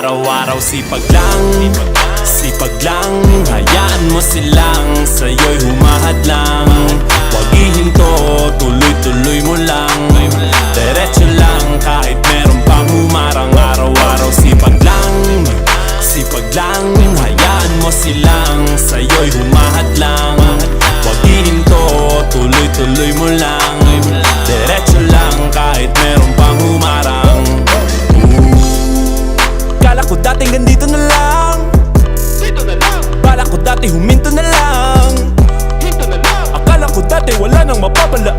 Araw-araw sipag lang, sipag lang. Hayaan mo silang sa'yo'y humahadlang. Huwag ihinto, tuloy-tuloy mo lang. Diretso lang kahit meron pang humarang. Araw-araw sipag lang, sipag lang. Hayaan mo silang sa'yo'y humahadlang. Huwag ihinto, tuloy-tuloy mo lang. Diretso lang kahit meron pang humarang. Kala ko dating ganito na lang, Dito na lang, bala ko dati huminto na lang. dito na lang, Akala ko dati wala nang mapapala.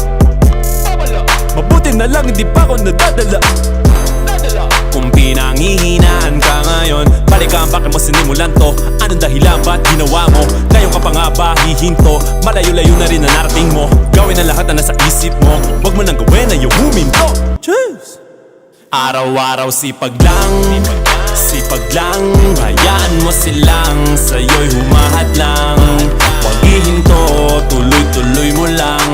pawala, Mabuti na lang hindi pa ako nadadala. dadala. Kung pinanghihinaan ka ngayon, balikan bakit mo sinimulan to. Anong dahilan ba't ginawa mo? Ngayon ka pa nga ba hihinto? Malayo-layo na rin na narating mo. Gawin ang lahat na nasa isip mo. Huwag mo nang gawin na yung huminto. Cheers! Araw-araw sipag lang, sipag lang. Hayaan mo silang sa'yo'y humahadlang. Huwag ihinto, tuloy-tuloy mo lang.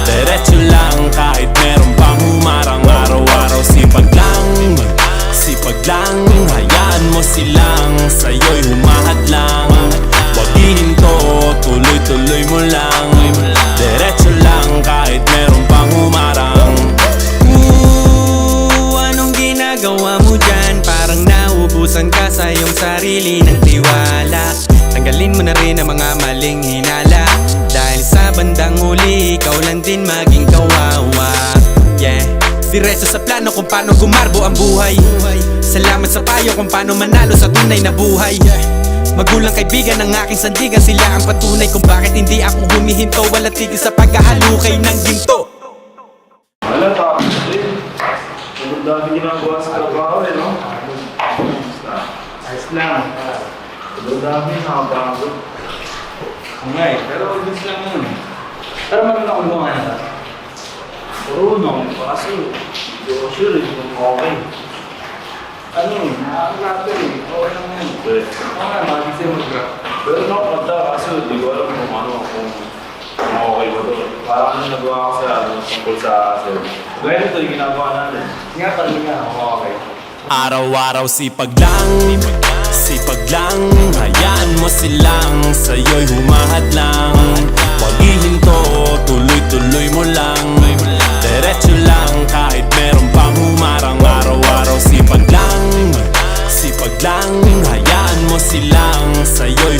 Diretso lang kahit meron pang humarang. Araw-araw sipag lang, sipag lang. Hayaan mo silang sa'yo'y humahadlang. Huwag ihinto, tuloy-tuloy mo lang. Diretso lang kahit meron pang humarang. Anong ginagawa mo dyan? Parang nauubusan ka sa iyong sarili ng tiwala. Tanggalin mo na rin ang mga maling hinala, dahil sa bandang huli, ikaw lang din maging kawawa. Yeah, diretso sa plano kung paano gumarbo ang buhay. Salamat sa payo kung paano manalo sa tunay na buhay. Magulang kaibigan ng aking sandigan, sila ang patunay kung bakit hindi ako humihinto. Walang tigil sa pagkahalukay ng ginto. Wala, tapos din. Ang dami ginagawa sa trabaho eh, no? Ayos lang. Ang dami nakapagod. Okay, pero gusto lang yun. Pero maganda ko mga na. Marunong, kaso hindi ko sure kung okay. Ano, nakakalato eh. Okay lang yan. Pero, Okay, mag-isip mag-graph. pero nakakanta kaso hindi ko alam kung ano, kung okay ba to. Parang ano nagawa ko sa tungkol sa sir. Gaya nito yung ginagawa natin. Nga talaga nga, okay. Araw-araw sipag lang, sipag lang. Hayaan mo silang sa'yo'y humahadlang. Huwag ihinto, tuloy-tuloy mo lang. Diretso lang kahit meron pang humarang. Araw-araw sipag lang, sipag lang. Hayaan mo silang sa'yo'y